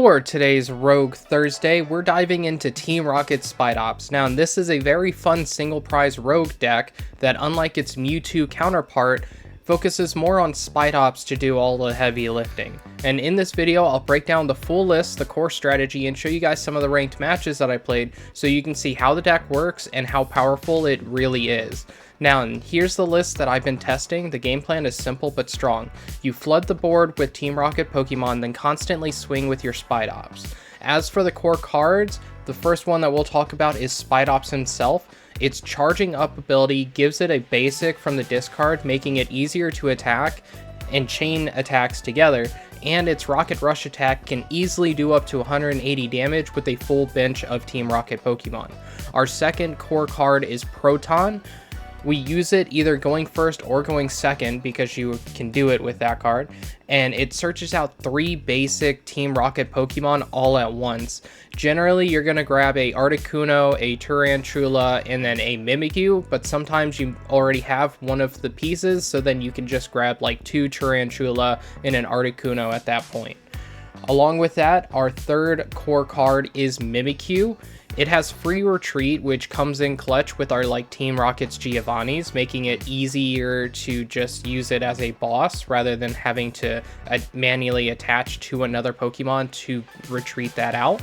For today's Rogue Thursday, we're diving into Team Rocket Spidops. Now, this is a very fun single prize rogue deck that, unlike its Mewtwo counterpart, focuses more on Spidops to do all the heavy lifting. And in this video, I'll break down the full list, the core strategy, and show you guys some of the ranked matches that I played so you can see how the deck works and how powerful it really is. Now, here's the list that I've been testing. The game plan is simple but strong. You flood the board with Team Rocket Pokemon, then constantly swing with your Spidops. As for the core cards, the first one that we'll talk about is Spidops himself. Its charging up ability gives it a basic from the discard, making it easier to attack and chain attacks together, and its Rocket Rush attack can easily do up to 180 damage with a full bench of Team Rocket Pokemon. Our second core card is Proton. We use it either going first or going second because you can do it with that card, and it searches out 3 basic Team Rocket Pokemon all at once. Generally, you're going to grab a Articuno, a Tarountula, and then a Mimikyu, but sometimes you already have one of the pieces, so then you can just grab like 2 Tarountula and an Articuno at that point. Along with that, our third core card is Mimikyu. It has free retreat, which comes in clutch with our Team Rocket's Giovanni's, making it easier to just use it as a boss rather than having to manually attach to another Pokemon to retreat that out.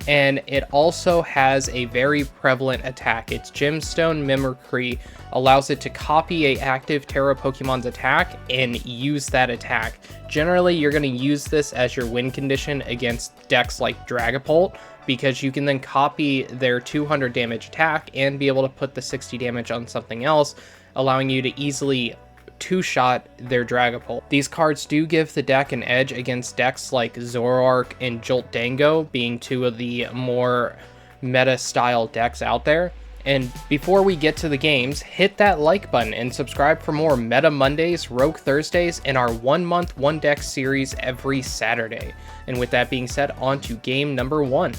And it also has a very prevalent attack. Its Gemstone Mimikry allows it to copy a active Terra Pokemon's attack and use that attack. Generally, you're going to use this as your win condition against decks like Dragapult, because you can then copy their 200 damage attack and be able to put the 60 damage on something else, allowing you to easily two-shot their Dragapult. These cards do give the deck an edge against decks like Zoroark and Joltdango, being 2 of the more meta-style decks out there. And before we get to the games, hit that like button and subscribe for more Meta Mondays, Rogue Thursdays, and our 1-month, 1-deck series every Saturday. And with that being said, on to game number 1.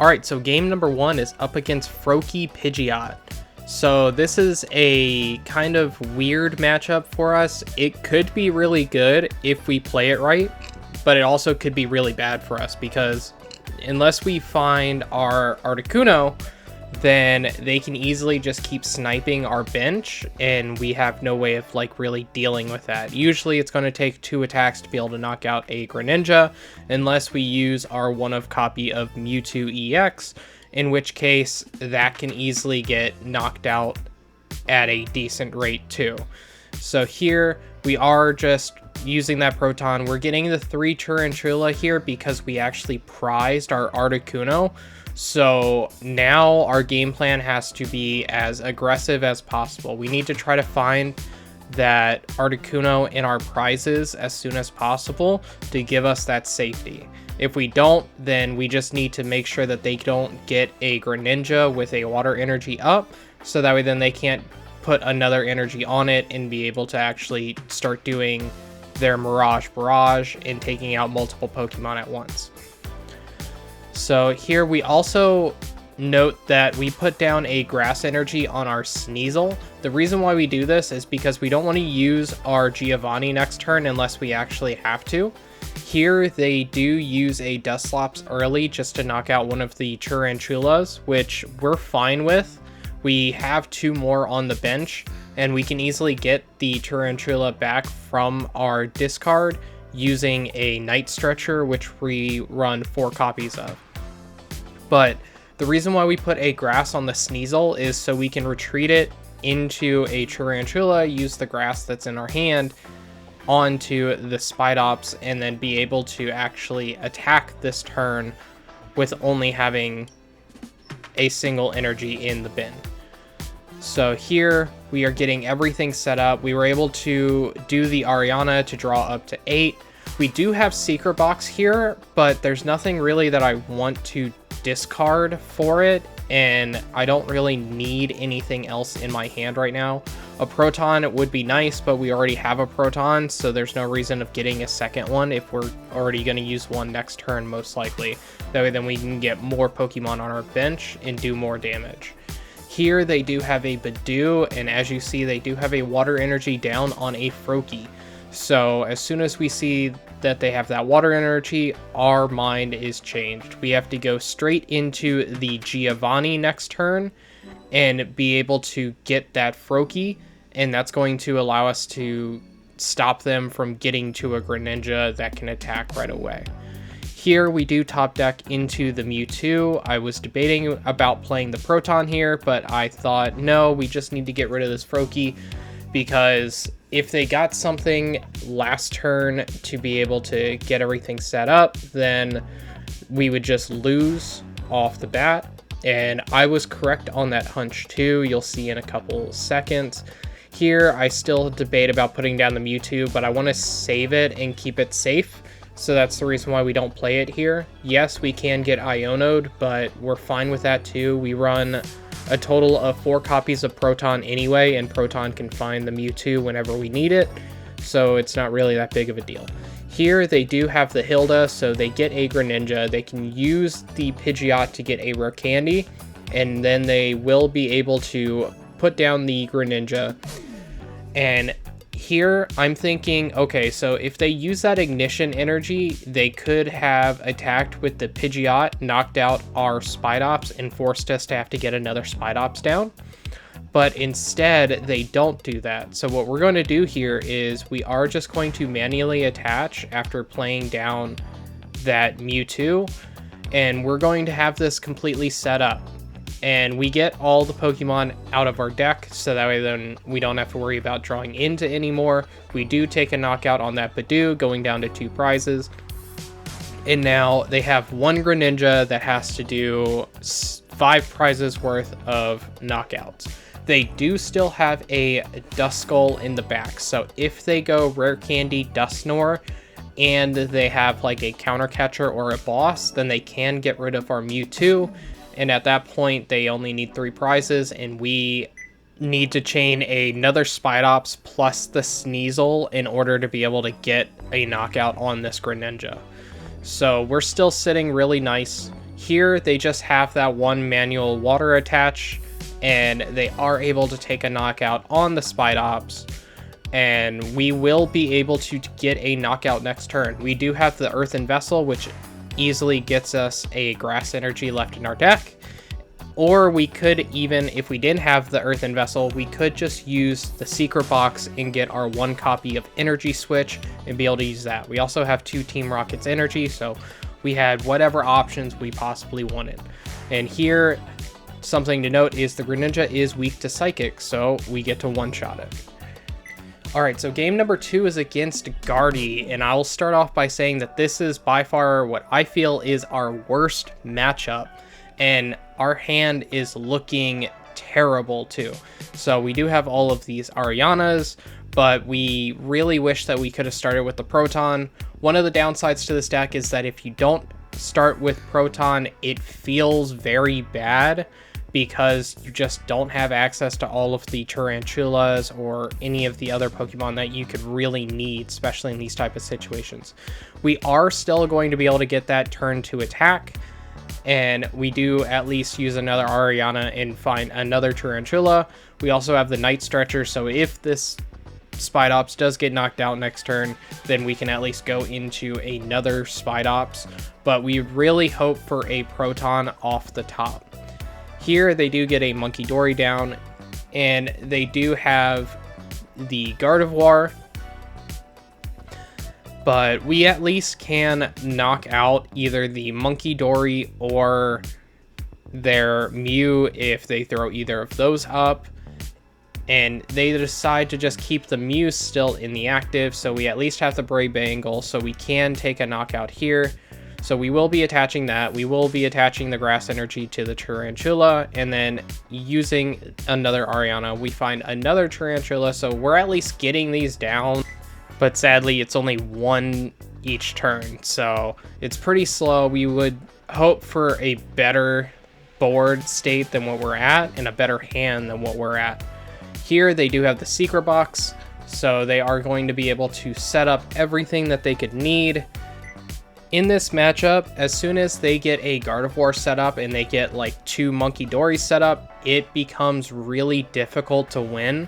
Alright, so game number 1 is up against Froakie Pidgeot. So this is a kind of weird matchup for us. It could be really good if we play it right, but it also could be really bad for us because unless we find our Articuno, then they can easily just keep sniping our bench, and we have no way of really dealing with that. Usually it's going to take 2 attacks to be able to knock out a Greninja, unless we use our one-of copy of Mewtwo EX, in which case that can easily get knocked out at a decent rate too. So here we are just using that Proton. We're getting the 3 Tarountula here because we actually prized our Articuno. So now our game plan has to be as aggressive as possible. We need to try to find that Articuno in our prizes as soon as possible to give us that safety. If we don't, then we just need to make sure that they don't get a Greninja with a water energy up, so that way then they can't put another energy on it and be able to actually start doing their Mirage Barrage and taking out multiple Pokemon at once. So here we also note that we put down a grass energy on our Sneasel. The reason why we do this is because we don't want to use our Giovanni next turn unless we actually have to. Here they do use a Dusclops early just to knock out one of the Tarantulas, which we're fine with. We have 2 more on the bench, and we can easily get the Tarountula back from our discard using a Night Stretcher, which we run 4 copies of. But the reason why we put a grass on the Sneasel is so we can retreat it into a Tarountula, use the grass that's in our hand onto the Spidops, and then be able to actually attack this turn with only having a single energy in the bin. So here we are getting everything set up. We were able to do the Ariana to draw up to 8. We do have Secret Box here, but there's nothing really that I want to discard for it, and I don't really need anything else in my hand right now. A Proton would be nice, but we already have a Proton, so there's no reason of getting a second one if we're already going to use one next turn, most likely. That way then we can get more Pokemon on our bench and do more damage. Here they do have a Badoo, and as you see, they do have a water energy down on a Froakie. So as soon as we see that they have that water energy, our mind is changed. We have to go straight into the Giovanni next turn and be able to get that Froakie, and that's going to allow us to stop them from getting to a Greninja that can attack right away. Here we do top deck into the Mewtwo. I was debating about playing the Proton here, but I thought, no, we just need to get rid of this Froakie, because if they got something last turn to be able to get everything set up, then we would just lose off the bat. And I was correct on that hunch too. You'll see in a couple seconds. Here, I still debate about putting down the Mewtwo, but I want to save it and keep it safe. So that's the reason why we don't play it here. Yes, we can get Iono'd, but we're fine with that too. We run a total of 4 copies of Proton anyway, and Proton can find the Mewtwo whenever we need it, so it's not really that big of a deal. Here they do have the Hilda, so they get a Greninja. They can use the Pidgeot to get a rare candy, and then they will be able to put down the Greninja. And here I'm thinking, okay, so if they use that ignition energy, they could have attacked with the Pidgeot, knocked out our Spidops, and forced us to have to get another Spidops down. But instead, they don't do that. So what we're going to do here is we are just going to manually attach after playing down that Mewtwo, and we're going to have this completely set up. And we get all the Pokemon out of our deck, so that way then we don't have to worry about drawing into anymore. We do take a knockout on that Badoo, going down to 2 prizes. And now they have 1 Greninja that has to do 5 prizes worth of knockouts. They do still have a Duskull in the back, so if they go Rare Candy Dusknoir, and they have like a counter catcher or a boss, then they can get rid of our Mewtwo. And at that point, they only need 3 prizes, and we need to chain another Spidops plus the Sneasel in order to be able to get a knockout on this Greninja. So we're still sitting really nice. Here, they just have that 1 manual water attach, and they are able to take a knockout on the Spidops, and we will be able to get a knockout next turn. We do have the Earthen Vessel, which easily gets us a grass energy left in our deck, or we could, even if we didn't have the Earthen Vessel, we could just use the Secret Box and get our 1 copy of Energy Switch and be able to use that. We also have 2 Team Rockets energy, so we had whatever options we possibly wanted. And here, something to note is the Greninja is weak to Psychic, so we get to one-shot it. Alright, so game number 2 is against Guardy, and I'll start off by saying that this is by far what I feel is our worst matchup, and our hand is looking terrible too. So we do have all of these Arianas, but we really wish that we could have started with the Proton. One of the downsides to this deck is that if you don't start with Proton, it feels very bad, because you just don't have access to all of the Tarountulas or any of the other Pokemon that you could really need, especially in these type of situations. We are still going to be able to get that turn to attack, and we do at least use another Ariana and find another Tarountula. We also have the Night Stretcher, so if this Spidops does get knocked out next turn, then we can at least go into another Spidops, but we really hope for a Proton off the top. Here they do get a Munkidori down, and they do have the Gardevoir, but we at least can knock out either the Munkidori or their Mew if they throw either of those up, and they decide to just keep the Mew still in the active, so we at least have the Brave Bangle, so we can take a knockout here. So we will be attaching that. We will be attaching the grass energy to the Tarountula, and then using another Ariana, we find another Tarountula. So we're at least getting these down, but sadly it's only 1 each turn. So it's pretty slow. We would hope for a better board state than what we're at, and a better hand than what we're at. Here they do have the Secret Box, so they are going to be able to set up everything that they could need. In this matchup, as soon as they get a Gardevoir set up and they get like 2 Munkidori set up, it becomes really difficult to win,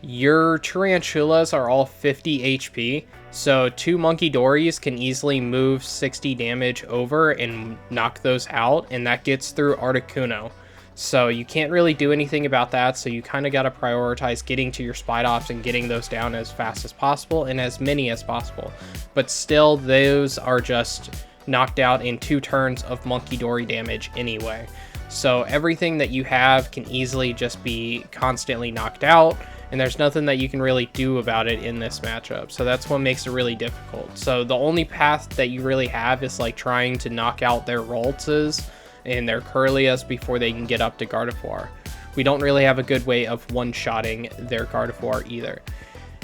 your Tarantulas are all 50 HP, so 2 Munkidorys can easily move 60 damage over and knock those out, and that gets through Articuno. So you can't really do anything about that, so you kind of got to prioritize getting to your Spidops and getting those down as fast as possible and as many as possible. But still, those are just knocked out in 2 turns of Munkidory damage anyway. So everything that you have can easily just be constantly knocked out, and there's nothing that you can really do about it in this matchup. So that's what makes it really difficult. So the only path that you really have is like trying to knock out their Roltzes and their Curlias before they can get up to Gardevoir. We don't really have a good way of one-shotting their Gardevoir either.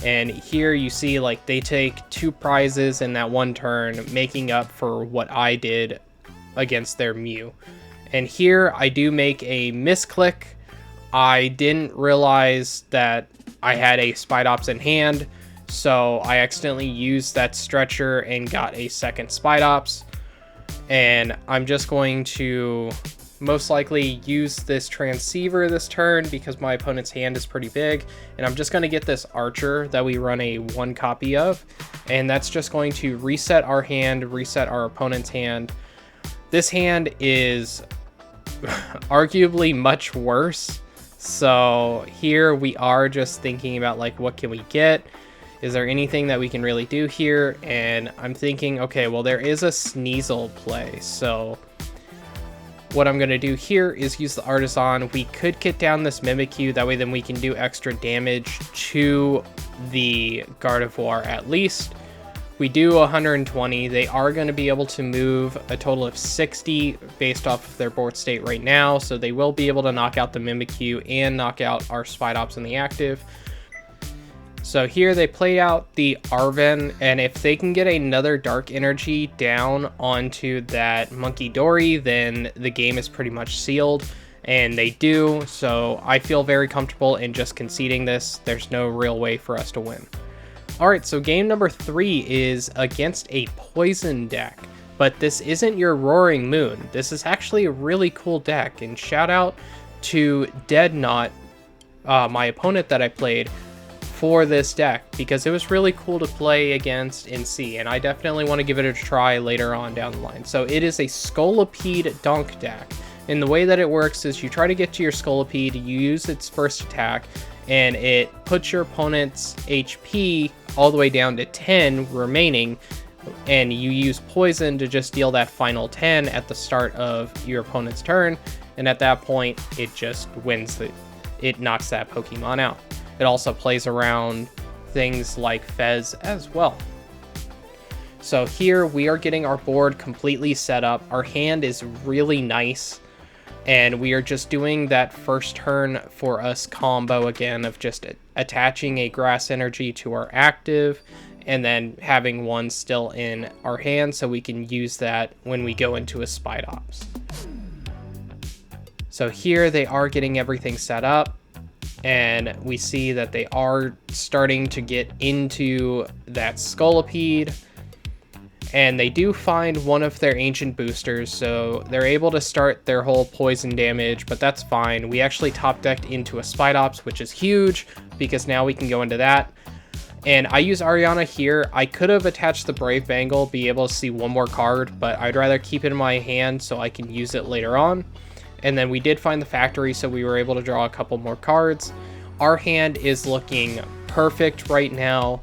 And here you see like they take 2 prizes in that 1 turn, making up for what I did against their Mew. And here I do make a misclick. I didn't realize that I had a Spidops in hand, so I accidentally used that stretcher and got a second Spidops. And I'm just going to most likely use this Transceiver this turn because my opponent's hand is pretty big. And I'm just going to get this Archer that we run a 1 copy of. And that's just going to reset our hand, reset our opponent's hand. This hand is arguably much worse. So here we are just thinking about like, what can we get? Is there anything that we can really do here? And I'm thinking, okay, well, there is a Sneasel play. So what I'm going to do here is use the Artisan. We could get down this Mimikyu. That way then we can do extra damage to the Gardevoir at least. We do 120. They are going to be able to move a total of 60 based off of their board state right now. So they will be able to knock out the Mimikyu and knock out our Spidops in the active. So here they play out the Arven, and if they can get another Dark Energy down onto that Munkidori, then the game is pretty much sealed. And they do, so I feel very comfortable in just conceding this. There's no real way for us to win. Alright, so game number 3 is against a Poison deck, but this isn't your Roaring Moon. This is actually a really cool deck, and shout out to Deadnot, my opponent that I played, for this deck, because it was really cool to play against and see, and I definitely want to give it a try later on down the line. So it is a Scolipede Dunk deck, and the way that it works is you try to get to your Scolipede, you use its first attack, and it puts your opponent's HP all the way down to 10 remaining, and you use Poison to just deal that final 10 at the start of your opponent's turn, and at that point, it just wins it knocks that Pokemon out. It also plays around things like Fez as well. So here we are getting our board completely set up. Our hand is really nice. And we are just doing that first turn for us combo again of just attaching a Grass Energy to our active and then having one still in our hand so we can use that when we go into a Spidops. So here they are getting everything set up, and we see that they are starting to get into that Scolipede. And they do find one of their ancient boosters, so they're able to start their whole poison damage, but that's fine. We actually top decked into a Spidops, which is huge, because now we can go into that. And I use Ariana here. I could have attached the Brave Bangle, be able to see one more card, but I'd rather keep it in my hand so I can use it later on. And then we did find the factory, so we were able to draw a couple more cards. Our hand is looking perfect right now.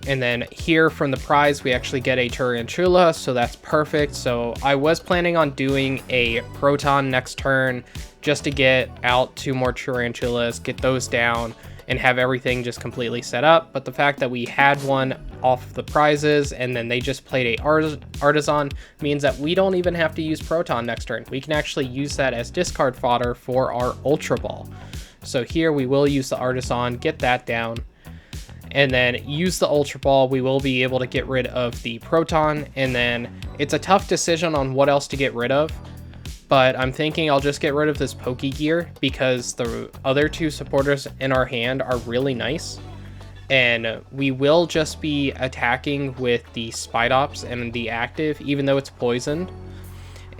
And then here from the prize, we actually get a Tarountula, so that's perfect. So I was planning on doing a Proton next turn just to get out 2 more Tarantulas, get those down, and have everything just completely set up. But the fact that we had one off the prizes and then they just played a Artisan means that we don't even have to use Proton next turn. We can actually use that as discard fodder for our Ultra Ball. So here we will use the Artisan, get that down, and then use the Ultra Ball. We will be able to get rid of the Proton, and then it's a tough decision on what else to get rid of, but I'm thinking I'll just get rid of this Pokégear because the other 2 supporters in our hand are really nice, and we will just be attacking with the Spidops and the active, even though it's poisoned.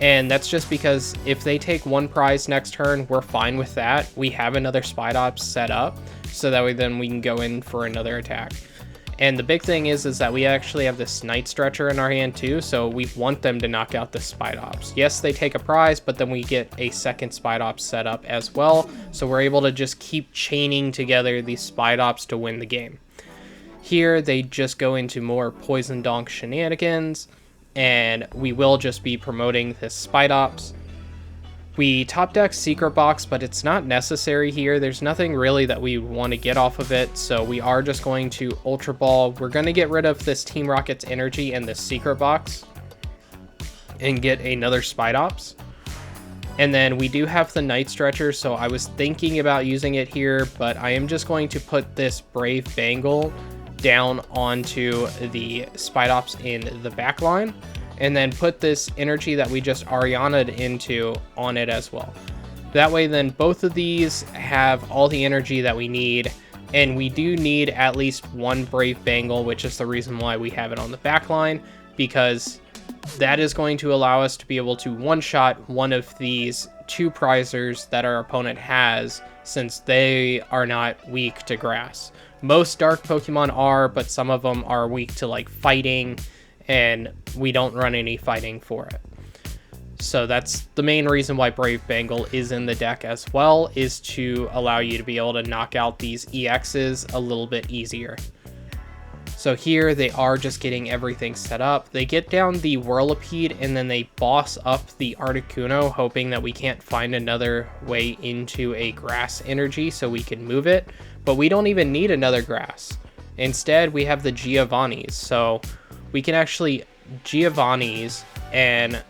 And that's just because if they take one prize next turn, we're fine with that. We have another Spidops set up, so that way then we can go in for another attack. And the big thing is that we actually have this Night Stretcher in our hand too, so we want them to knock out the Spidops. Yes, they take a prize, but then we get a second Spidops set up as well, so we're able to just keep chaining together these Spidops to win the game. Here, they just go into more Poison Donk shenanigans, and we will just be promoting this Spidops. We top deck Secret Box, but it's not necessary here. There's nothing really that we want to get off of it, so we are just going to Ultra Ball. We're going to get rid of this Team Rocket's energy and the Secret Box and get another Spidops. And then we do have the Night Stretcher, so I was thinking about using it here, but I am just going to put this Brave Bangle down onto the Spidops in the back line, and then put this energy that we just Ariana'd into on it as well. That way then both of these have all the energy that we need, and we do need at least one Brave Bangle, which is the reason why we have it on the back line, because that is going to allow us to be able to one-shot one of these two prizers that our opponent has, since they are not weak to grass. Most dark Pokemon are, but some of them are weak to like fighting, and we don't run any fighting for it. So that's the main reason why Brave Bangle is in the deck as well, is to allow you to be able to knock out these EXs a little bit easier. So here they are just getting everything set up. They get down the Whirlipede and then they boss up the Articuno, hoping that we can't find another way into a grass energy so we can move it. But we don't even need another grass. Instead, we have the Giovannis. So we can actually Giovannis and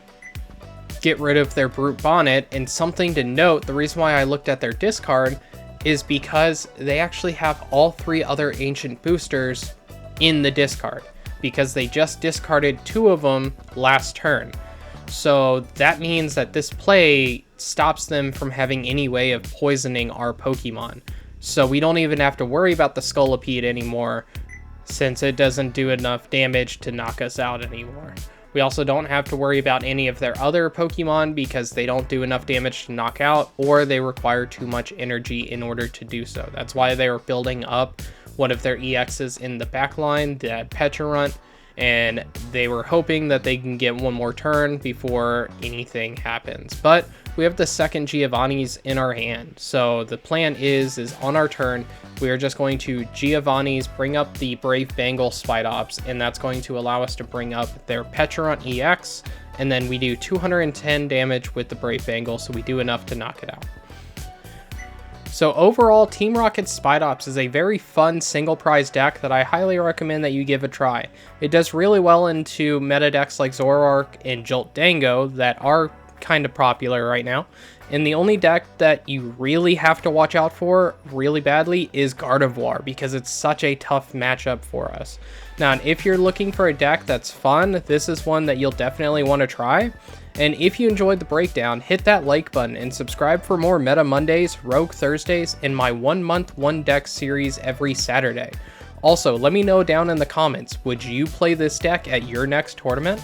get rid of their Brute Bonnet. And something to note, the reason why I looked at their discard is because they actually have all three other ancient boosters in the discard, because they just discarded two of them last turn. So that means that this play stops them from having any way of poisoning our Pokemon. So we don't even have to worry about the Scolipede anymore, since it doesn't do enough damage to knock us out anymore. We also don't have to worry about any of their other Pokemon, because they don't do enough damage to knock out, or they require too much energy in order to do so. That's why they were building up one of their EXs in the back line, that Pecharunt, and they were hoping that they can get one more turn before anything happens. But we have the second Giovanni's in our hand, so the plan is on our turn, we are just going to Giovanni's, bring up the Brave Bangle Spidops, and that's going to allow us to bring up their Pecharunt EX, and then we do 210 damage with the Brave Bangle, so we do enough to knock it out. So overall, Team Rocket Spidops is a very fun single prize deck that I highly recommend that you give a try. It does really well into meta decks like Zoroark and Jolt Dango that are kind of popular right now. And the only deck that you really have to watch out for really badly is Gardevoir, because it's such a tough matchup for us. Now, if you're looking for a deck that's fun, this is one that you'll definitely want to try. And if you enjoyed the breakdown, hit that like button and subscribe for more Meta Mondays, Rogue Thursdays, and my 1 month 1 deck series every Saturday. Also, let me know down in the comments, would you play this deck at your next tournament?